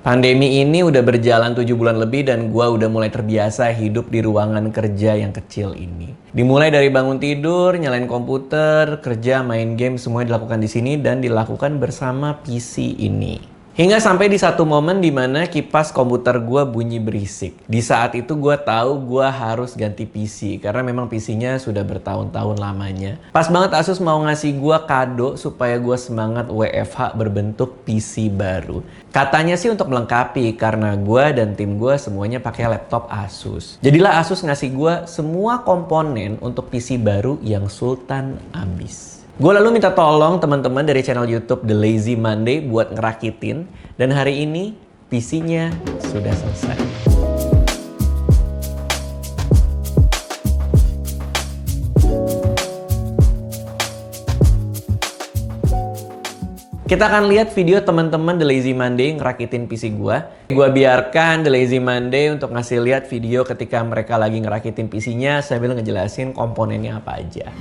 Pandemi ini udah berjalan 7 bulan lebih dan gua udah mulai terbiasa hidup di ruangan kerja yang kecil ini. Dimulai dari bangun tidur, nyalain komputer, kerja, main game, semuanya dilakukan di sini dan dilakukan bersama PC ini. Hingga sampai di satu momen di mana kipas komputer gua bunyi berisik. Di saat itu gua tahu gua harus ganti PC karena memang PC-nya sudah bertahun-tahun lamanya. Pas banget Asus mau ngasih gua kado supaya gua semangat WFH berbentuk PC baru. Katanya sih untuk melengkapi karena gua dan tim gua semuanya pakai laptop Asus. Jadilah Asus ngasih gua semua komponen untuk PC baru yang sultan abis. Gue lalu minta tolong teman-teman dari channel YouTube The Lazy Monday buat ngerakitin, dan hari ini PC-nya sudah selesai. Kita akan lihat video teman-teman The Lazy Monday ngerakitin PC gue. Gue biarkan The Lazy Monday untuk ngasih lihat video ketika mereka lagi ngerakitin PC-nya sambil ngejelasin komponennya apa aja.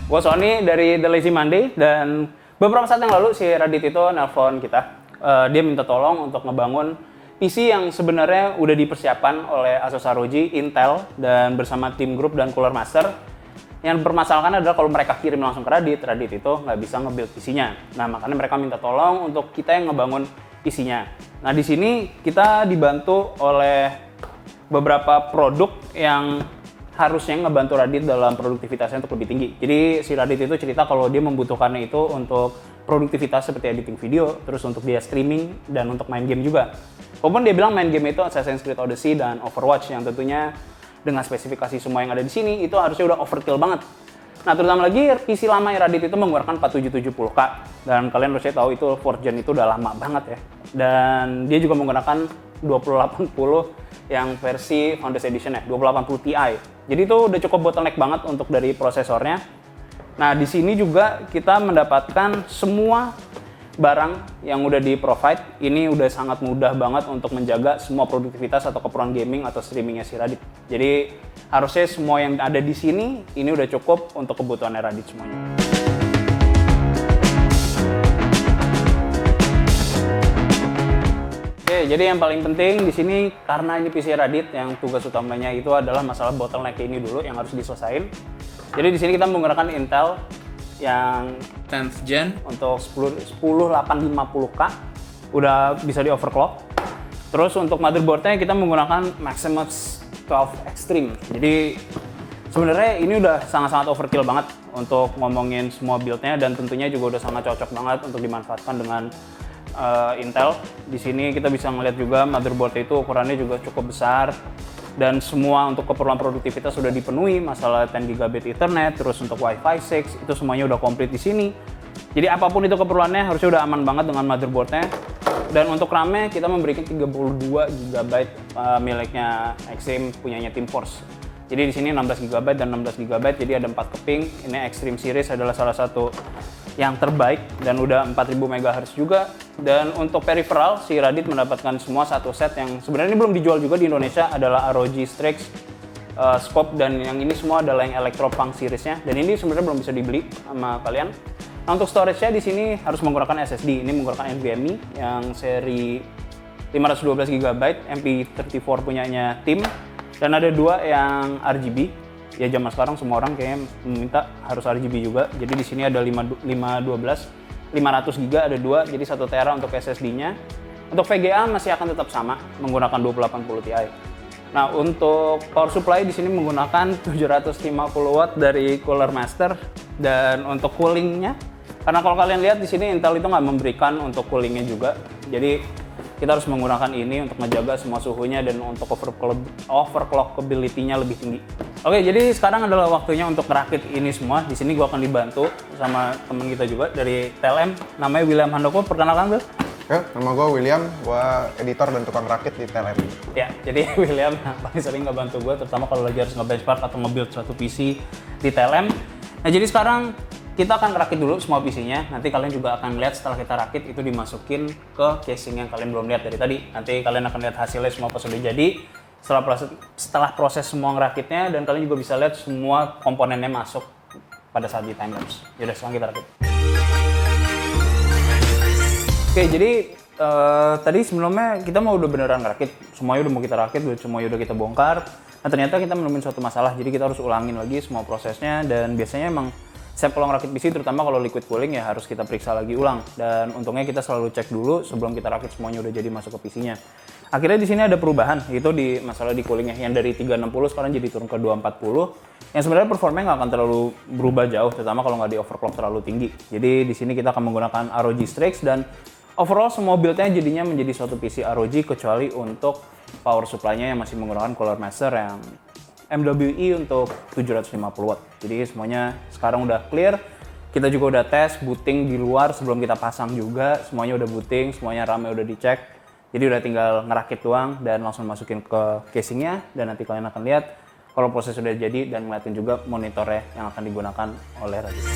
Gue Sony dari The Lazy Monday, dan beberapa saat yang lalu si Radit itu nelpon kita. Dia minta tolong untuk ngebangun PC yang sebenarnya udah dipersiapkan oleh Asus ROG, Intel, dan bersama tim grup dan Cooler Master. Yang bermasalahkan adalah kalau mereka kirim langsung ke Radit itu nggak bisa nge-build PC-nya. Nah, makanya mereka minta tolong untuk kita yang ngebangun PC-nya. Nah, di sini kita dibantu oleh beberapa produk yang harusnya ngebantu Radit dalam produktivitasnya untuk lebih tinggi. Jadi si Radit itu cerita kalau dia membutuhkannya itu untuk produktivitas seperti editing video, terus untuk dia streaming, dan untuk main game juga. Walaupun dia bilang main game itu Assassin's Creed Odyssey dan Overwatch yang tentunya dengan spesifikasi semua yang ada di sini itu harusnya udah overkill banget. Nah, terutama lagi PC lama Radit itu mengeluarkan 4770K, dan kalian harusnya tahu itu 4th gen itu udah lama banget ya. Dan dia juga menggunakan 2080 yang versi Founders Edition ya, 2080 Ti. Jadi itu udah cukup bottleneck banget untuk dari prosesornya. Nah, di sini juga kita mendapatkan semua barang yang udah di-provide. Ini udah sangat mudah banget untuk menjaga semua produktivitas atau keperluan gaming atau streamingnya si Radit. Jadi harusnya semua yang ada di sini ini udah cukup untuk kebutuhan Radit semuanya. Oke, jadi yang paling penting di sini karena ini PC Radit yang tugas utamanya itu adalah masalah bottleneck ini dulu yang harus diselesain. Jadi di sini kita menggunakan Intel yang 10th gen untuk 10850K udah bisa di overclock. Terus untuk motherboardnya kita menggunakan Maximus 12 Extreme. Jadi sebenarnya ini udah sangat-sangat overkill banget untuk ngomongin semua build-nya, dan tentunya juga udah sangat cocok banget untuk dimanfaatkan dengan Intel. Di sini kita bisa ngeliat juga motherboard itu ukurannya juga cukup besar, dan semua untuk keperluan produktivitas sudah dipenuhi. Masalah 10GB Ethernet, terus untuk Wi-Fi 6 itu semuanya udah komplit di sini. Jadi apapun itu keperluannya harusnya udah aman banget dengan motherboardnya. Dan untuk RAM-nya kita memberikan 32GB miliknya Extreme punyanya Team Force. Jadi di sini 16GB dan 16GB, jadi ada 4 keping. Ini Extreme Series adalah salah satu yang terbaik dan udah 4000 MHz juga. Dan untuk peripheral, si Radit mendapatkan semua satu set yang sebenarnya ini belum dijual juga di Indonesia, adalah ROG Strix Scope, dan yang ini semua adalah yang Electropunk series-nya, dan ini sebenarnya belum bisa dibeli sama kalian. Nah, untuk storage-nya di sini harus menggunakan SSD. Ini menggunakan NVMe yang seri 512GB, MP34 punyanya Tim, dan ada dua yang RGB. Ya zaman sekarang semua orang kayaknya meminta harus RGB juga. Jadi di sini ada 500GB ada dua, jadi 1 tera untuk SSD-nya. Untuk VGA masih akan tetap sama menggunakan 2080 Ti. Nah, untuk power supply di sini menggunakan 750 watt dari Cooler Master, dan untuk coolingnya, karena kalau kalian lihat di sini Intel itu nggak memberikan untuk coolingnya juga. Jadi kita harus menggunakan ini untuk menjaga semua suhunya dan untuk overclockability-nya lebih tinggi. Oke, jadi sekarang adalah waktunya untuk merakit ini semua. Di sini gua akan dibantu sama teman kita juga dari TLM, namanya William Handoko. Perkenalkan, Bill. Ya, nama gue William, gue editor dan tukang rakit di TLM. Ya, jadi William paling sering ngebantu gue, terutama kalau lagi harus nge-benchmark atau nge-build suatu PC di TLM. Nah, jadi sekarang kita akan rakit dulu semua PC-nya. Nanti kalian juga akan lihat setelah kita rakit itu dimasukin ke casing yang kalian belum lihat dari tadi. Nanti kalian akan lihat hasilnya semua pas sudah jadi. Setelah proses semua ngerakitnya, dan kalian juga bisa lihat semua komponennya masuk pada saat di timelapse. Yaudah, sekarang kita rakit. Oke, jadi Tadi sebelumnya kita udah beneran ngerakit, semuanya udah mau kita rakit, semuanya udah kita bongkar. Nah ternyata kita menemukan suatu masalah, jadi kita harus ulangin lagi semua prosesnya. Dan biasanya emang setiap kalau ngerakit PC, terutama kalau liquid cooling ya harus kita periksa lagi ulang. Dan untungnya kita selalu cek dulu sebelum kita rakit semuanya udah jadi masuk ke PC-nya. Akhirnya di sini ada perubahan, itu di masalah di coolingnya yang dari 360 sekarang jadi turun ke 240. Yang sebenarnya performanya nggak akan terlalu berubah jauh, terutama kalau nggak di overclock terlalu tinggi. Jadi di sini kita akan menggunakan ROG Strix dan overall semua build-nya jadinya menjadi suatu PC ROG kecuali untuk power supply-nya yang masih menggunakan Cooler Master yang MWI untuk 750 watt. Jadi semuanya sekarang udah clear. Kita juga udah tes booting di luar sebelum kita pasang juga. Semuanya udah booting, semuanya RAM-nya udah dicek. Jadi udah tinggal ngerakit doang dan langsung masukin ke casingnya. Dan nanti kalian akan lihat kalau proses udah jadi dan ngeliatin juga monitornya yang akan digunakan oleh Radit.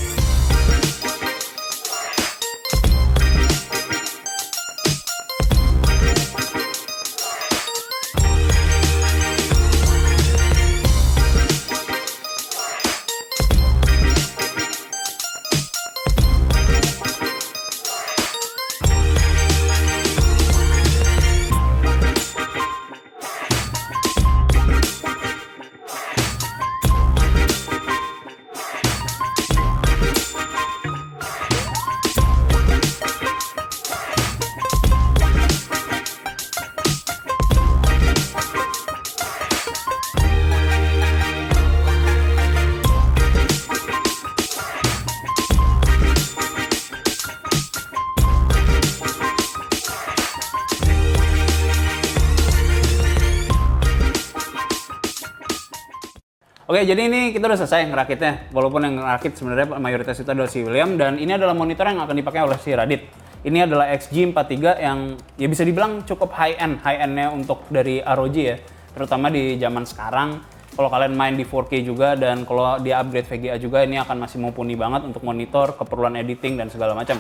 Oke, jadi ini kita udah selesai ngerakitnya. Walaupun yang ngerakit sebenarnya mayoritas itu adalah si William, dan ini adalah monitor yang akan dipakai oleh si Radit. Ini adalah XG43 yang ya bisa dibilang cukup high-end-nya untuk dari ROG ya. Terutama di zaman sekarang, kalau kalian main di 4K juga dan kalau dia upgrade VGA juga, ini akan masih mumpuni banget untuk monitor, keperluan editing dan segala macam.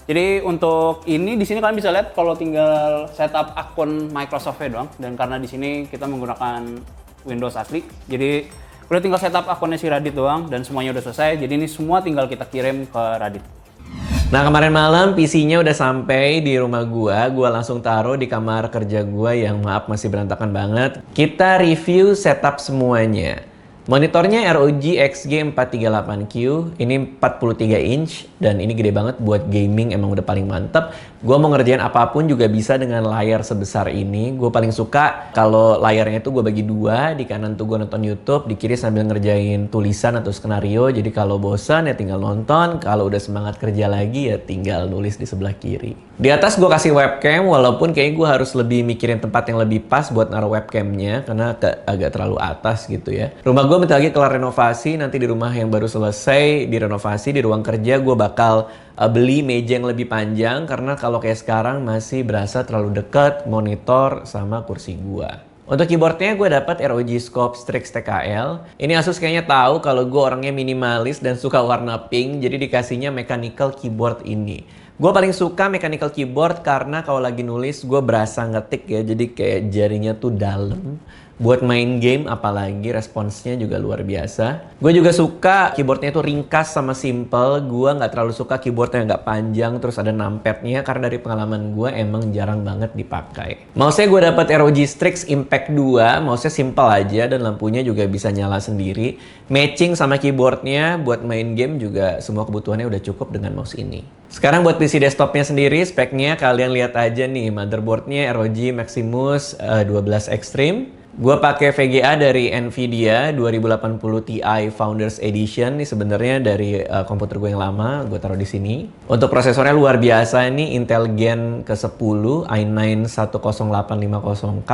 Jadi untuk ini di sini kalian bisa lihat kalau tinggal setup akun Microsoft-nya doang, dan karena di sini kita menggunakan Windows asli, jadi udah tinggal setup akunnya si Radit doang dan semuanya udah selesai. Jadi ini semua tinggal kita kirim ke Radit. Nah kemarin malam PC-nya udah sampai di rumah gua langsung taruh di kamar kerja gua yang maaf masih berantakan banget. Kita review setup semuanya. Monitornya ROG XG438Q, ini 43 inch dan ini gede banget buat gaming, emang udah paling mantep. Gue mau ngerjain apapun juga bisa dengan layar sebesar ini. Gue paling suka kalau layarnya itu gue bagi dua, di kanan tuh gue nonton YouTube, di kiri sambil ngerjain tulisan atau skenario. Jadi kalau bosan ya tinggal nonton, kalau udah semangat kerja lagi ya tinggal nulis di sebelah kiri. Di atas gue kasih webcam, walaupun kayaknya gue harus lebih mikirin tempat yang lebih pas buat naruh webcamnya karena agak terlalu atas gitu ya. Rumah gue bentar lagi kelar renovasi, nanti di rumah yang baru selesai direnovasi, di ruang kerja gue bakal beli meja yang lebih panjang karena kalau kayak sekarang masih berasa terlalu dekat monitor sama kursi gue. Untuk keyboardnya gue dapat ROG Scope Strix TKL. Ini Asus kayaknya tahu kalau gue orangnya minimalis dan suka warna pink, jadi dikasihnya mechanical keyboard ini. Gue paling suka mechanical keyboard karena kalau lagi nulis gue berasa ngetik ya, jadi kayak jarinya tuh dalam. Buat main game apalagi responsnya juga luar biasa. Gue juga suka keyboardnya itu ringkas sama simple. Gue nggak terlalu suka keyboardnya nggak panjang terus ada numpadnya karena dari pengalaman gue emang jarang banget dipakai. Mouse-nya gue dapat ROG Strix Impact 2, mouse-nya simple aja dan lampunya juga bisa nyala sendiri. Matching sama keyboardnya buat main game juga semua kebutuhannya udah cukup dengan mouse ini. Sekarang buat PC desktopnya sendiri, speknya kalian lihat aja nih, motherboardnya ROG Maximus 12 Extreme. Gue pakai VGA dari Nvidia 2080 Ti Founders Edition. Ini sebenarnya dari komputer gue yang lama, gue taruh di sini. Untuk prosesornya luar biasa, ini Intel Gen ke-10 i9 10850K.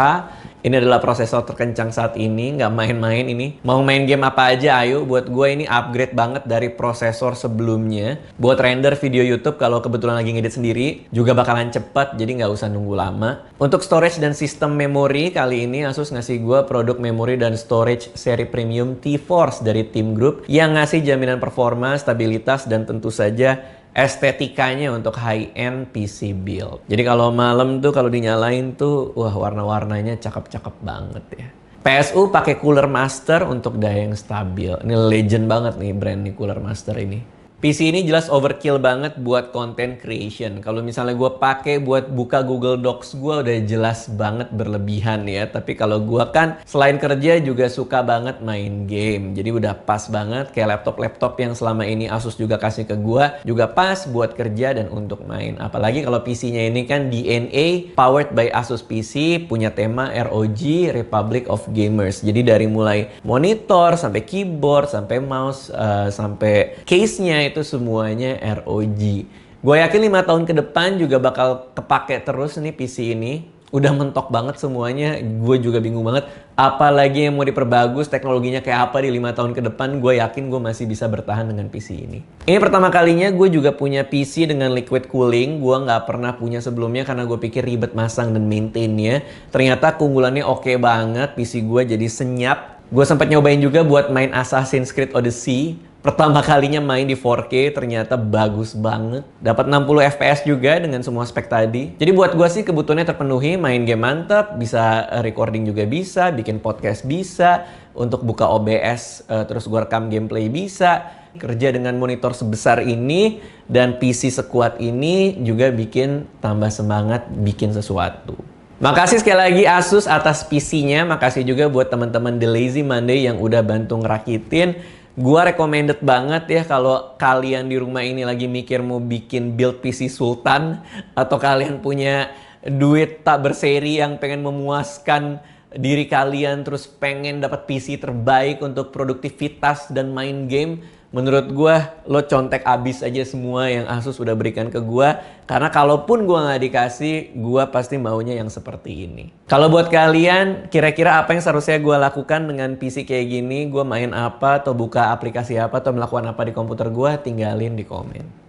Ini adalah prosesor terkencang saat ini, nggak main-main ini. Mau main game apa aja, ayo. Buat gue ini upgrade banget dari prosesor sebelumnya. Buat render video YouTube kalau kebetulan lagi ngedit sendiri, juga bakalan cepet, jadi nggak usah nunggu lama. Untuk storage dan sistem memori, kali ini Asus ngasih gue produk memori dan storage seri premium T-Force dari Team Group yang ngasih jaminan performa, stabilitas, dan tentu saja estetikanya untuk high-end PC build. Jadi kalau malam tuh kalau dinyalain tuh, wah warna-warnanya cakep-cakep banget ya. PSU pakai Cooler Master untuk daya yang stabil. Ini legend banget nih brand nih Cooler Master ini. PC ini jelas overkill banget buat content creation. Kalau misalnya gue pakai buat buka Google Docs gue udah jelas banget berlebihan ya. Tapi kalau gue kan selain kerja juga suka banget main game. Jadi udah pas banget kayak laptop-laptop yang selama ini Asus juga kasih ke gue. Juga pas buat kerja dan untuk main. Apalagi kalau PC-nya ini kan DNA powered by Asus PC, punya tema ROG Republic of Gamers. Jadi dari mulai monitor sampai keyboard sampai mouse sampai case-nya itu semuanya ROG. Gue yakin 5 tahun ke depan juga bakal kepake terus nih PC ini. Udah mentok banget semuanya. Gue juga bingung banget. Apalagi yang mau diperbagus, teknologinya kayak apa di 5 tahun ke depan. Gue yakin gue masih bisa bertahan dengan PC ini. Ini pertama kalinya gue juga punya PC dengan liquid cooling. Gue nggak pernah punya sebelumnya karena gue pikir ribet masang dan maintain-nya. Ternyata keunggulannya oke banget. PC gue jadi senyap. Gue sempat nyobain juga buat main Assassin's Creed Odyssey. Pertama kalinya main di 4K, ternyata bagus banget. Dapat 60 FPS juga dengan semua spek tadi. Jadi buat gue sih kebutuhannya terpenuhi, main game mantep, bisa recording juga bisa, bikin podcast bisa, untuk buka OBS terus gue rekam gameplay bisa. Kerja dengan monitor sebesar ini dan PC sekuat ini juga bikin tambah semangat bikin sesuatu. Makasih sekali lagi Asus atas PC-nya. Makasih juga buat teman-teman The Lazy Monday yang udah bantu ngerakitin. Gua recommended banget ya kalau kalian di rumah ini lagi mikir mau bikin build PC Sultan atau kalian punya duit tak berseri yang pengen memuaskan diri kalian terus pengen dapat PC terbaik untuk produktivitas dan main game. Menurut gua lo contek abis aja semua yang Asus udah berikan ke gua, karena kalaupun gua nggak dikasih, gua pasti maunya yang seperti ini. Kalau buat kalian, kira-kira apa yang seharusnya gua lakukan dengan PC kayak gini? Gua main apa atau buka aplikasi apa atau melakukan apa di komputer gua? Tinggalin di komen.